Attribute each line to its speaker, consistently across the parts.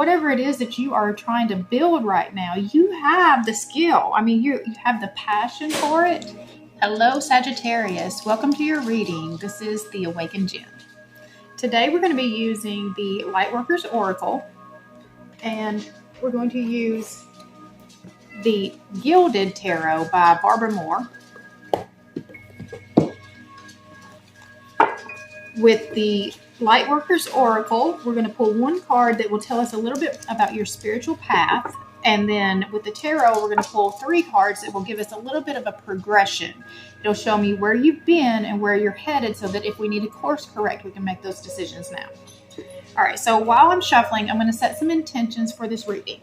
Speaker 1: whatever it is that you are trying to build right now, you have the skill. I mean, you have the passion for it. Hello, Sagittarius. Welcome to your reading. This is the Awakened Jenn. Today we're going to be using the Lightworkers Oracle, and we're going to use the Gilded Tarot by Barbara Moore. With the Lightworkers Oracle, we're going to pull one card that will tell us a little bit about your spiritual path. And then with the tarot, we're going to pull 3 cards that will give us a little bit of a progression. It'll show me where you've been and where you're headed so that if we need to course correct, we can make those decisions now. All right, so while I'm shuffling, I'm going to set some intentions for this reading.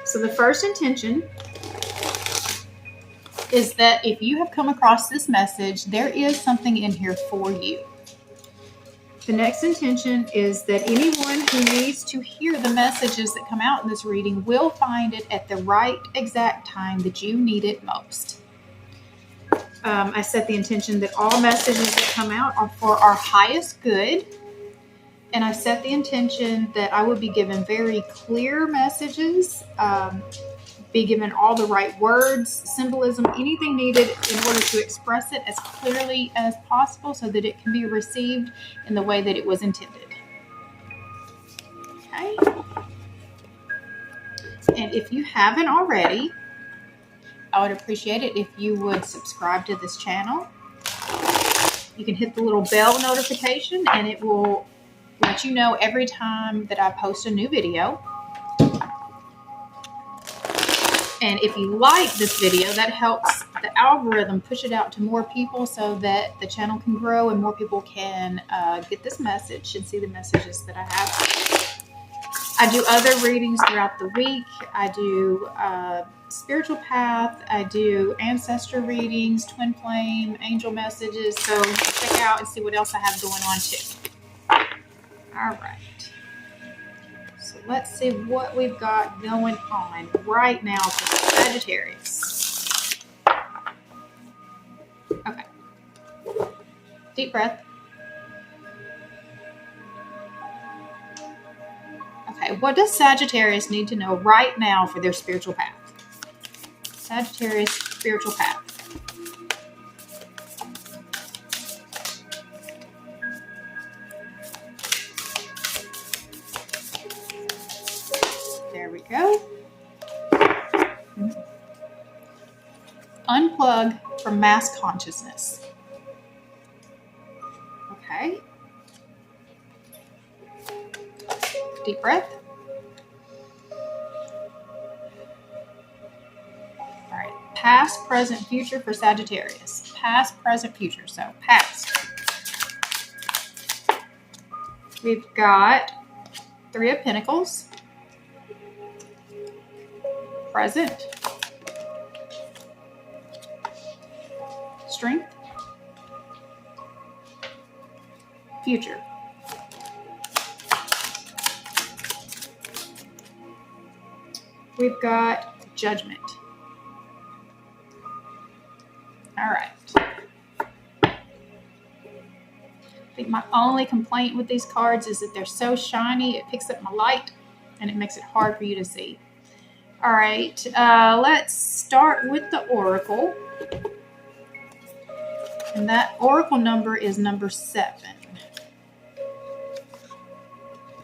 Speaker 1: So the first intention is that if you have come across this message, there is something in here for you. The next intention is that anyone who needs to hear the messages that come out in this reading will find it at the right exact time that you need it most. I set the intention that all messages that come out are for our highest good. And I set the intention that I will be given very clear messages, be given all the right words, symbolism, anything needed in order to express it as clearly as possible so that it can be received in the way that it was intended. Okay. And if you haven't already, I would appreciate it if you would subscribe to this channel. You can hit the little bell notification and it will let you know every time that I post a new video. And if you like this video, that helps the algorithm push it out to more people so that the channel can grow and more people can get this message and see the messages that I have. I do other readings throughout the week. I do spiritual path. I do ancestor readings, twin flame, angel messages. So check out and see what else I have going on too. All right. So let's see what we've got going on right now for Sagittarius. Okay. Deep breath. Okay, what does Sagittarius need to know right now for their spiritual path? Sagittarius spiritual path. There we go. Unplug from mass consciousness. Okay. Deep breath. All right. Past, present, future for Sagittarius. Past, present, future. So past. We've got 3 of Pentacles. Present. Strength. Future. We've got Judgment. All right. I think my only complaint with these cards is that they're so shiny, it picks up my light and it makes it hard for you to see. All right, let's start with the Oracle. And that Oracle number is number 7.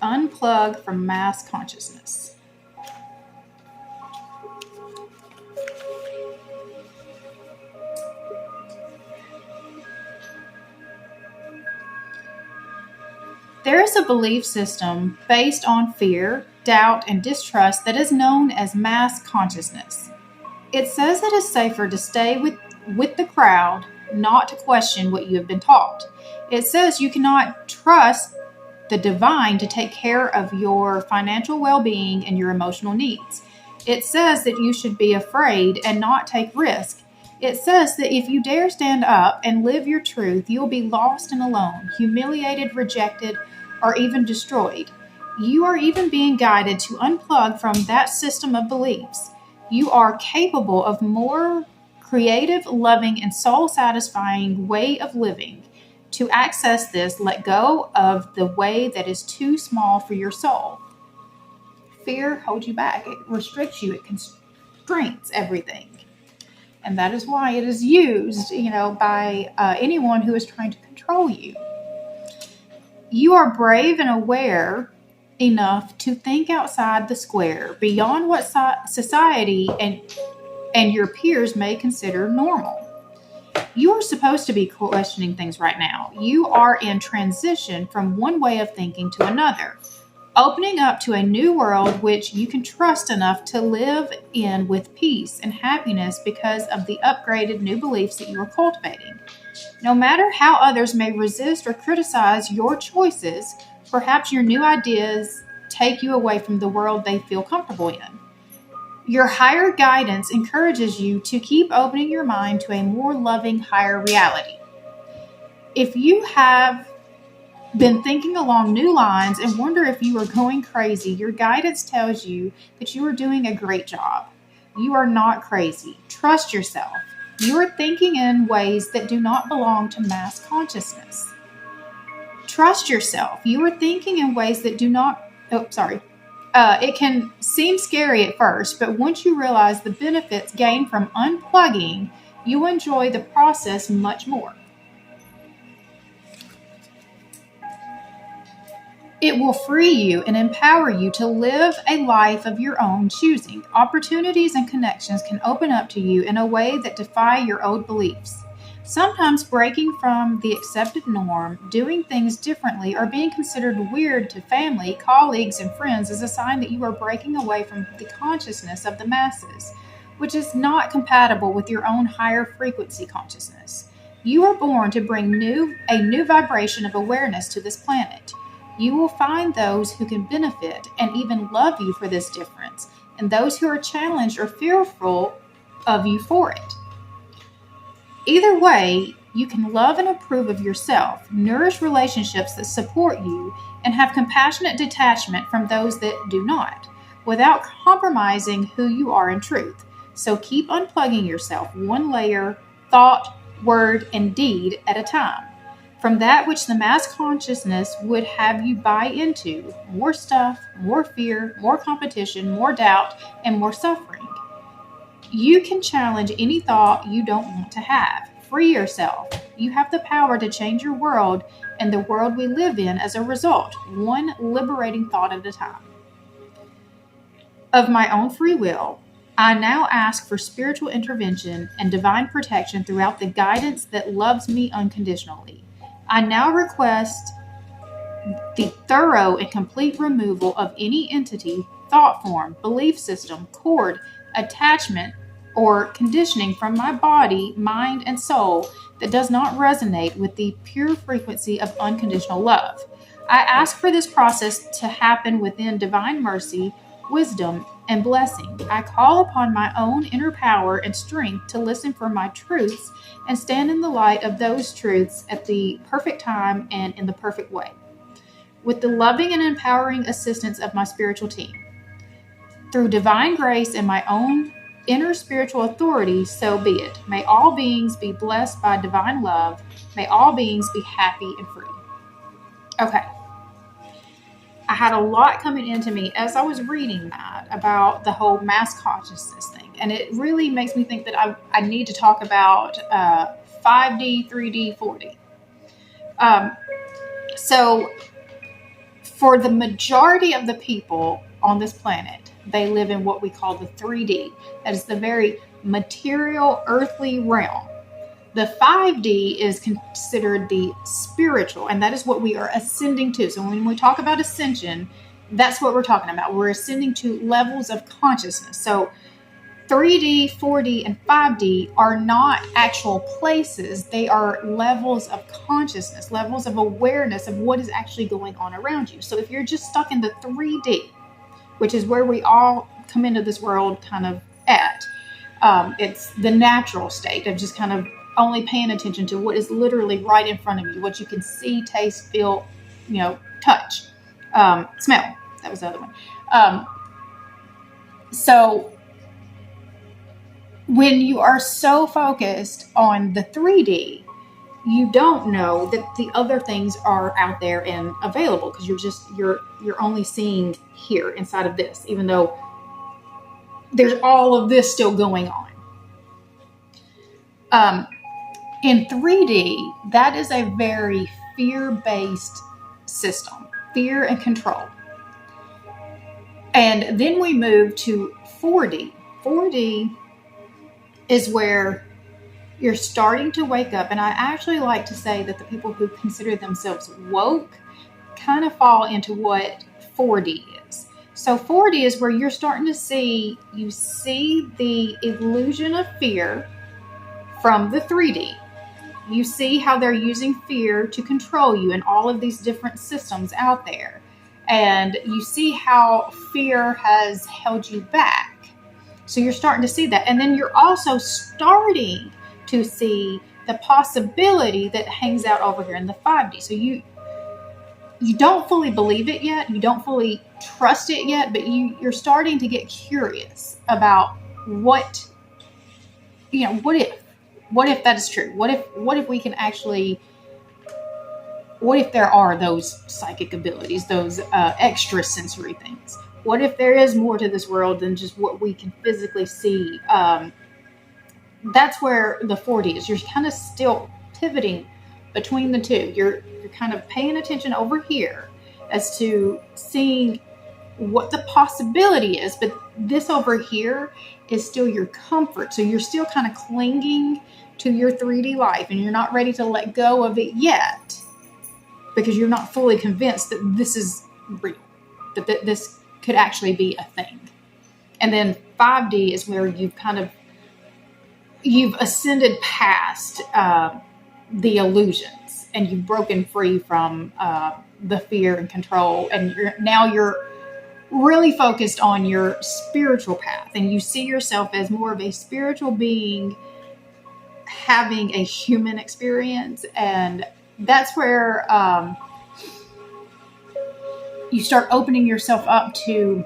Speaker 1: Unplug from mass consciousness. There is a belief system based on fear, doubt, and distrust that is known as mass consciousness. It says it is safer to stay with the crowd, not to question what you have been taught. It says you cannot trust the divine to take care of your financial well-being and your emotional needs. It says that you should be afraid and not take risk. It says that if you dare stand up and live your truth, you'll be lost and alone, humiliated, rejected, or even destroyed. You are even being guided to unplug from that system of beliefs. You are capable of more creative, loving, and soul-satisfying way of living. To access this, let go of the way that is too small for your soul. Fear holds you back. It restricts you. It constrains everything. And that is why it is used, by anyone who is trying to control you. You are brave and aware enough to think outside the square, beyond what society and your peers may consider normal. You are supposed to be questioning things right now. You are in transition from one way of thinking to another, opening up to a new world which you can trust enough to live in with peace and happiness because of the upgraded new beliefs that you are cultivating. No matter how others may resist or criticize your choices, perhaps your new ideas take you away from the world they feel comfortable in. Your higher guidance encourages you to keep opening your mind to a more loving, higher reality. If you have been thinking along new lines and wonder if you are going crazy, your guidance tells you that you are doing a great job. You are not crazy. Trust yourself. You are thinking in ways that do not belong to mass consciousness. Trust yourself. You are thinking in ways that do not... it can seem scary at first, but once you realize the benefits gained from unplugging, you enjoy the process much more. It will free you and empower you to live a life of your own choosing. Opportunities and connections can open up to you in a way that defy your old beliefs. Sometimes breaking from the accepted norm, doing things differently, or being considered weird to family, colleagues, and friends is a sign that you are breaking away from the consciousness of the masses, which is not compatible with your own higher frequency consciousness. You are born to bring a new vibration of awareness to this planet. You will find those who can benefit and even love you for this difference, and those who are challenged or fearful of you for it. Either way, you can love and approve of yourself, nourish relationships that support you, and have compassionate detachment from those that do not, without compromising who you are in truth. So keep unplugging yourself one layer, thought, word, and deed at a time, from that which the mass consciousness would have you buy into: more stuff, more fear, more competition, more doubt, and more suffering. You can challenge any thought you don't want to have. Free yourself. You have the power to change your world and the world we live in as a result, one liberating thought at a time. Of my own free will, I now ask for spiritual intervention and divine protection throughout the guidance that loves me unconditionally. I now request the thorough and complete removal of any entity, thought form, belief system, cord, attachment, or conditioning from my body, mind, and soul that does not resonate with the pure frequency of unconditional love. I ask for this process to happen within divine mercy, wisdom, and blessing. I call upon my own inner power and strength to listen for my truths and stand in the light of those truths at the perfect time and in the perfect way, with the loving and empowering assistance of my spiritual team. Through divine grace and my own inner spiritual authority, so be it. May all beings be blessed by divine love. May all beings be happy and free. Okay. I had a lot coming into me as I was reading that about the whole mass consciousness thing. And it really makes me think that I need to talk about 5D, 3D, 4D. So for the majority of the people on this planet, they live in what we call the 3D. That is the very material, earthly realm. The 5D is considered the spiritual, and that is what we are ascending to. So when we talk about ascension, that's what we're talking about. We're ascending to levels of consciousness. So 3D, 4D, and 5D are not actual places. They are levels of consciousness, levels of awareness of what is actually going on around you. So if you're just stuck in the 3D, which is where we all come into this world kind of at, it's the natural state of just kind of only paying attention to what is literally right in front of you, what you can see, taste, feel, touch, smell. That was the other one. So when you are so focused on the 3D, you don't know that the other things are out there and available, because you're only seeing here inside of this, even though there's all of this still going on. In 3D, that is a very fear-based system, fear and control. And then we move to 4D. 4D is where you're starting to wake up. And I actually like to say that the people who consider themselves woke kind of fall into what 4D is. So 4D is where you're starting to see the illusion of fear from the 3D. You see how they're using fear to control you in all of these different systems out there. And you see how fear has held you back. So you're starting to see that. And then you're also starting to see the possibility that hangs out over here in the 5D. So you don't fully believe it yet. You don't fully trust it yet, but you're starting to get curious about what if that is true? What if we can actually, what if there are those psychic abilities, those extra sensory things? What if there is more to this world than just what we can physically see? That's where the 4D is. You're kind of still pivoting between the two. You're kind of paying attention over here as to seeing what the possibility is, but this over here is still your comfort. So you're still kind of clinging to your 3D life, and you're not ready to let go of it yet, because you're not fully convinced that this is real, that this could actually be a thing. And then 5D is where you've ascended past the illusions, and you've broken free from the fear and control, and you're really focused on your spiritual path, and you see yourself as more of a spiritual being having a human experience. And that's where you start opening yourself up to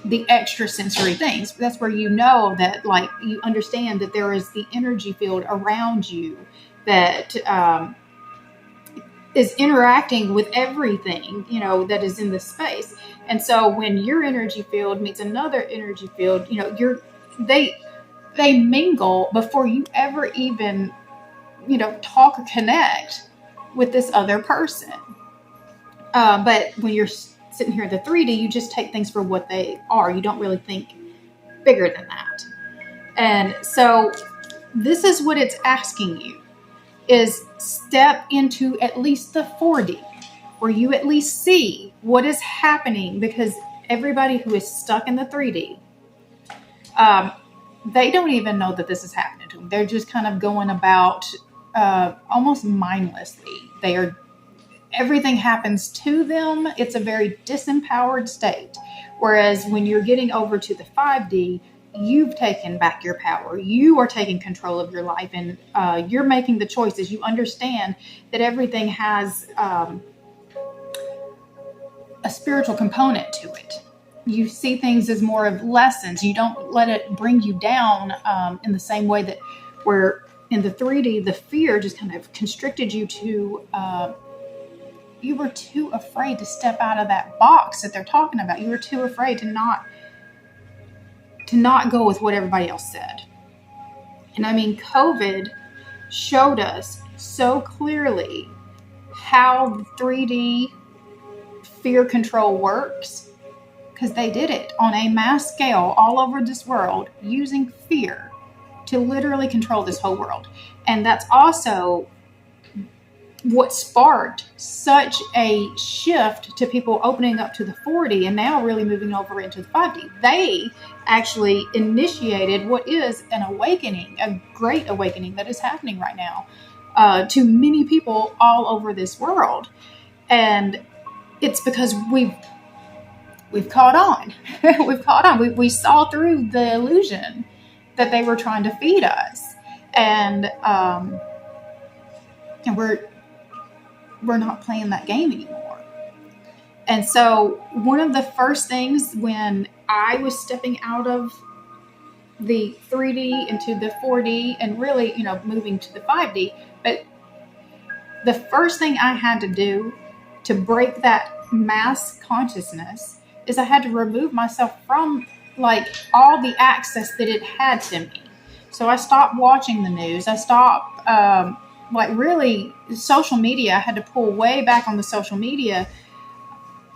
Speaker 1: the extrasensory things. That's where you know that, like, you understand that there is the energy field around you that is interacting with everything, that is in the space. And so when your energy field meets another energy field, they mingle before you ever even, talk or connect with this other person. But when you're sitting here in the 3D, you just take things for what they are. You don't really think bigger than that. And so this is what it's asking you, is step into at least the 4D, where you at least see what is happening, because everybody who is stuck in the 3D, they don't even know that this is happening to them. They're just kind of going about almost mindlessly. Everything happens to them. It's a very disempowered state. Whereas when you're getting over to the 5D, you've taken back your power. You are taking control of your life, and you're making the choices. You understand that everything has a spiritual component to it. You see things as more of lessons. You don't let it bring you down in the same way that where in the 3D, the fear just kind of constricted you to, you were too afraid to step out of that box that they're talking about. You were too afraid to not go with what everybody else said. And I mean, COVID showed us so clearly how 3D fear control works, because they did it on a mass scale all over this world using fear to literally control this whole world. And that's also what sparked such a shift to people opening up to the 4D and now really moving over into the 5D. They actually initiated what is an awakening, a great awakening that is happening right now to many people all over this world. And it's because we've caught on. We've caught on. We saw through the illusion that they were trying to feed us. And we're not playing that game anymore. And so one of the first things when I was stepping out of the 3D into the 4D and really, moving to the 5D. But the first thing I had to do to break that mass consciousness is I had to remove myself from like all the access that it had to me. So I stopped watching the news. I stopped, really social media. I had to pull way back on the social media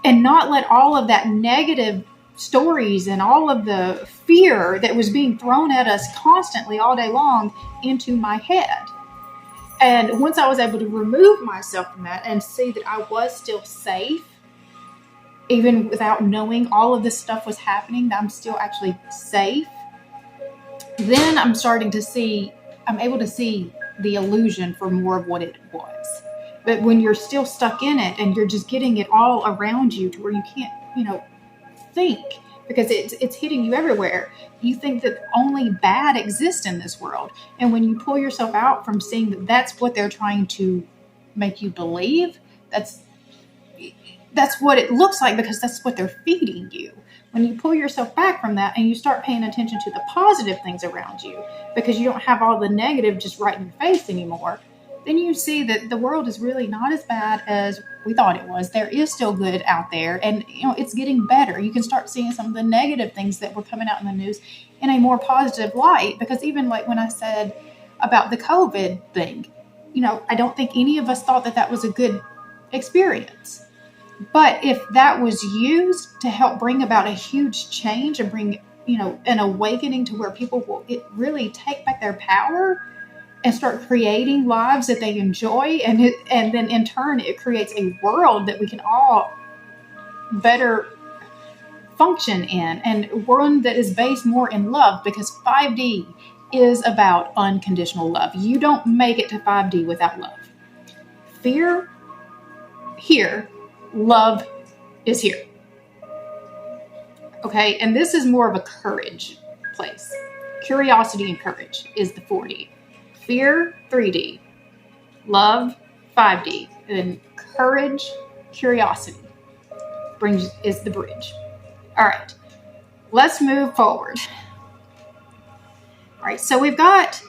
Speaker 1: and not let all of that negative stories and all of the fear that was being thrown at us constantly all day long into my head. And once I was able to remove myself from that and see that I was still safe, even without knowing all of this stuff was happening, that I'm still actually safe, then I'm able to see the illusion for more of what it was. But when you're still stuck in it and you're just getting it all around you to where you can't, think, because it's hitting you everywhere, you think that only bad exists in this world. And when you pull yourself out from seeing that that's what they're trying to make you believe, that's what it looks like, because that's what they're feeding you. When you pull yourself back from that and you start paying attention to the positive things around you, because you don't have all the negative just right in your face anymore, then you see that the world is really not as bad as we thought it was. There is still good out there, and it's getting better. You can start seeing some of the negative things that were coming out in the news in a more positive light, because even like when I said about the COVID thing, I don't think any of us thought that was a good experience. But if that was used to help bring about a huge change and bring, an awakening to where people will really take back their power and start creating lives that they enjoy, and then in turn it creates a world that we can all better function in, and one that is based more in love, because 5D is about unconditional love. You don't make it to 5D without love. Fear here, love is here. Okay, and this is more of a courage place. Curiosity and courage is the 4D. Fear, 3D. Love, 5D. And courage, curiosity is the bridge. All right, let's move forward. All right, so we've got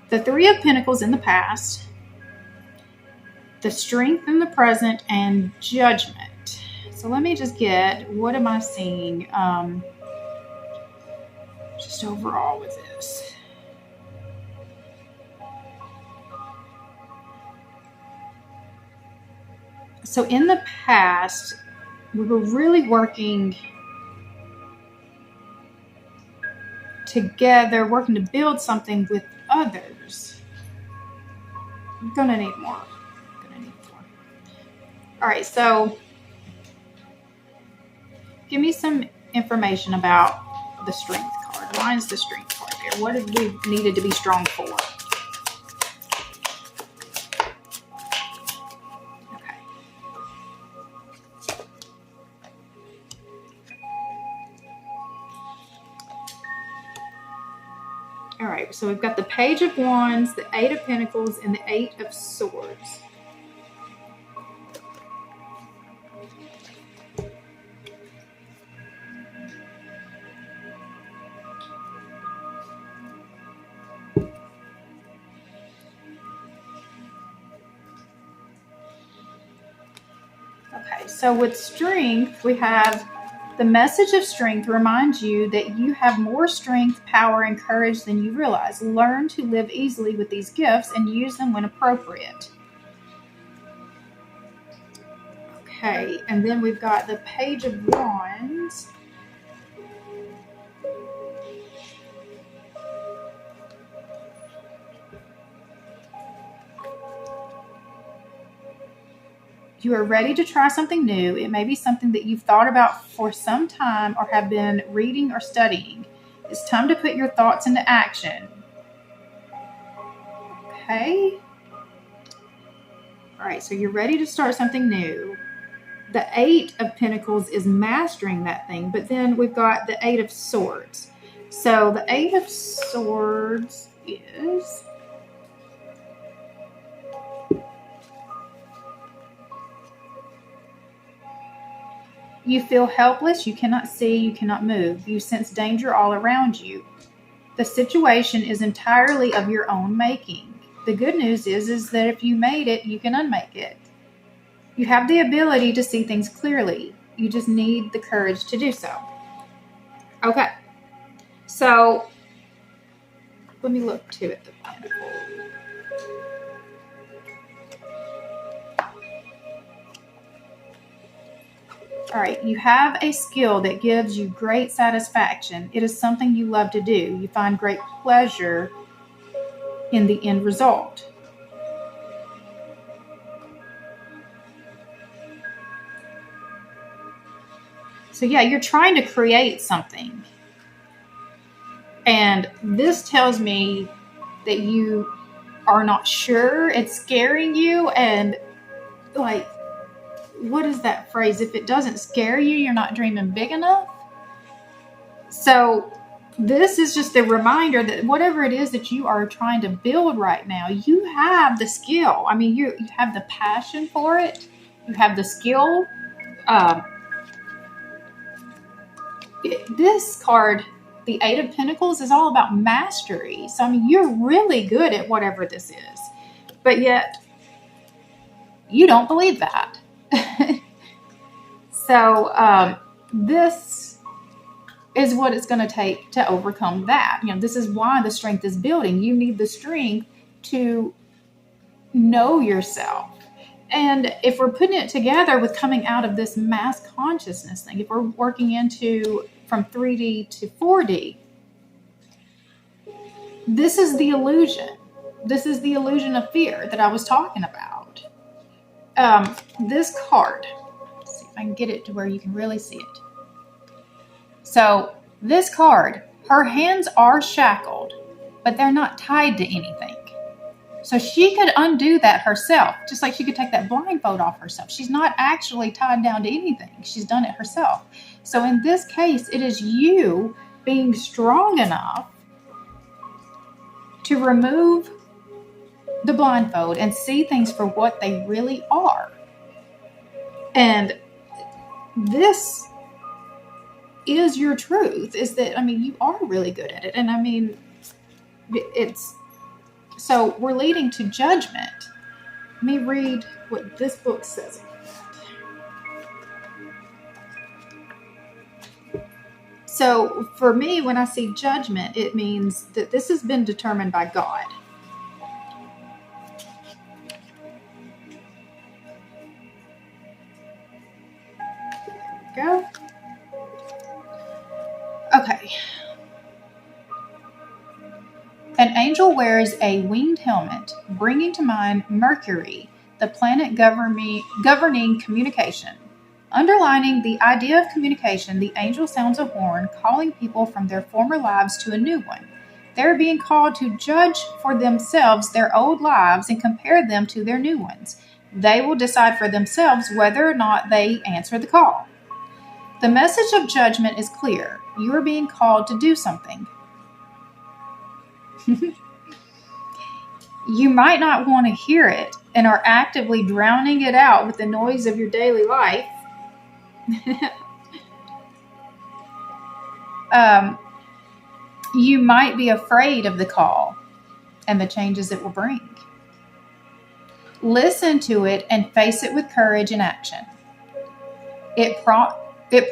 Speaker 1: the 3 of Pentacles in the past, the Strength in the present, and Judgment. So let me just get, what am I seeing just overall with this? So in the past, we were really working together, working to build something with others. I'm gonna need more. All right, so give me some information about the Strength card. Why is the Strength card here? What did we needed to be strong for? All right, so we've got the Page of Wands, the 8 of Pentacles, and the 8 of Swords. Okay, so with Strength, we have the message of Strength reminds you that you have more strength, power, and courage than you realize. Learn to live easily with these gifts and use them when appropriate. Okay, and then we've got the Page of Wands. You are ready to try something new. It may be something that you've thought about for some time or have been reading or studying. It's time to put your thoughts into action. Okay. All right, so you're ready to start something new. The 8 of Pentacles is mastering that thing, but then we've got the 8 of Swords. So the 8 of Swords is... You feel helpless, you cannot see, you cannot move. You sense danger all around you. The situation is entirely of your own making. The good news is that if you made it, you can unmake it. You have the ability to see things clearly. You just need the courage to do so. Okay. So, let me look too at the Pentacle. All right, you have a skill that gives you great satisfaction. It is something you love to do. You find great pleasure in the end result. So yeah, you're trying to create something. And this tells me that you are not sure. It's scaring you. And like, what is that phrase? If it doesn't scare you, you're not dreaming big enough. So this is just a reminder that whatever it is that you are trying to build right now, you have the skill. I mean, you have the passion for it. You have the skill. This card, the Eight of Pentacles, is all about mastery. So, I mean, you're really good at whatever this is. But yet, you don't believe that. So, this is what it's going to take to overcome that. You know, this is why the strength is building. You need the strength to know yourself. And if we're putting it together with coming out of this mass consciousness thing, if we're working into from 3D to 4D, this is the illusion. This is the illusion of fear that I was talking about. This card, let's see if I can get it to where you can really see it. So this card, her hands are shackled, but they're not tied to anything. So she could undo that herself, just like she could take that blindfold off herself. She's not actually tied down to anything. She's done it herself. So in this case, it is you being strong enough to remove the blindfold and see things for what they really are. And this is your truth, is that, I mean, you are really good at it. And I mean, so we're leading to judgment. Let me read what this book says. So for me, when I see judgment, it means that this has been determined by God. There we go. Okay. An angel wears a winged helmet, bringing to mind Mercury, the planet governing communication. Underlining the idea of communication, the angel sounds a horn, calling people from their former lives to a new one. They are being called to judge for themselves their old lives and compare them to their new ones. They will decide for themselves whether or not they answer the call. The message of judgment is clear. You are being called to do something. You might not want to hear it and are actively drowning it out with the noise of your daily life. You might be afraid of the call and the changes it will bring. Listen to it and face it with courage and action. It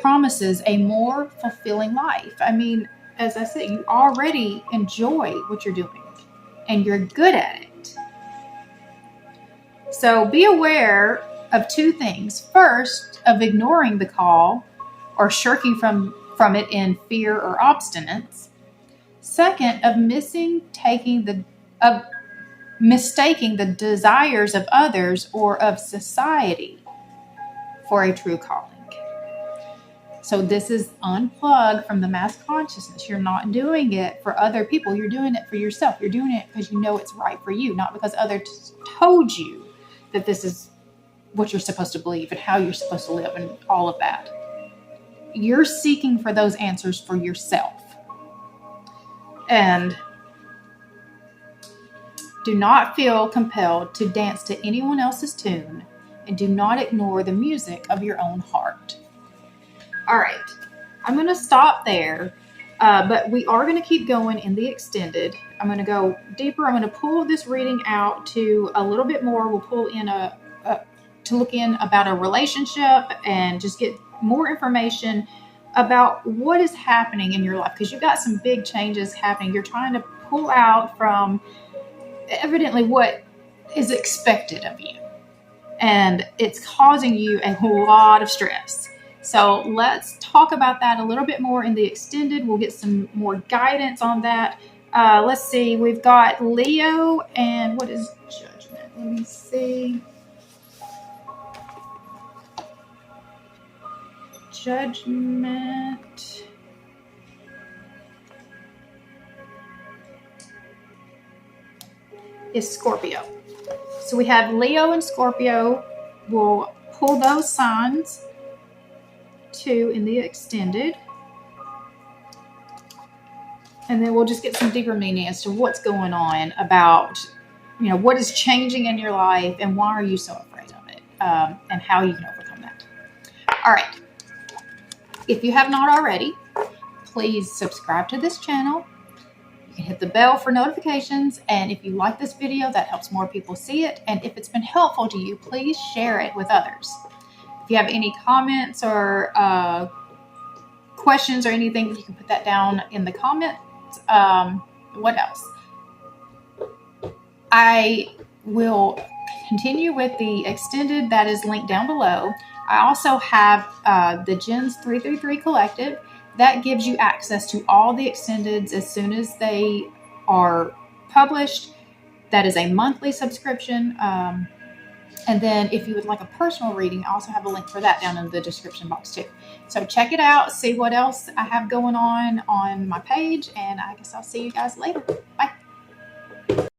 Speaker 1: promises a more fulfilling life. I mean, as I said, you already enjoy what you're doing and you're good at it. So be aware of two things. First, of ignoring the call or shirking from it in fear or obstinance. Second, of mistaking the desires of others or of society for a true calling. So this is unplugged from the mass consciousness. You're not doing it for other people. You're doing it for yourself. You're doing it because you know it's right for you, not because others told you that this is what you're supposed to believe and how you're supposed to live and all of that. You're seeking for those answers for yourself. And do not feel compelled to dance to anyone else's tune, and do not ignore the music of your own heart. All right, I'm going to stop there. But we are going to keep going in the extended. I'm going to go deeper. I'm going to pull this reading out to a little bit more. We'll pull in to look in about a relationship and just get more information about what is happening in your life, because you've got some big changes happening. You're trying to pull out from evidently what is expected of you, and it's causing you a lot of stress. So let's talk about that a little bit more in the extended. We'll get some more guidance on that. Let's see. We've got Leo, and what is judgment? Let me see. Judgment is Scorpio. So we have Leo and Scorpio. We'll pull those signs too in the extended. And then we'll just get some deeper meaning as to what's going on about, what is changing in your life and why are you so afraid of it, and how you can overcome that. All right. If you have not already, please subscribe to this channel. You can hit the bell for notifications. And if you like this video, that helps more people see it. And if it's been helpful to you, please share it with others. If you have any comments or questions or anything, you can put that down in the comments. What else? I will continue with the extended that is linked down below. I also have the Jenn's 333 Collective. That gives you access to all the extendeds as soon as they are published. That is a monthly subscription. And then if you would like a personal reading, I also have a link for that down in the description box too. So check it out, see what else I have going on my page, and I guess I'll see you guys later. Bye.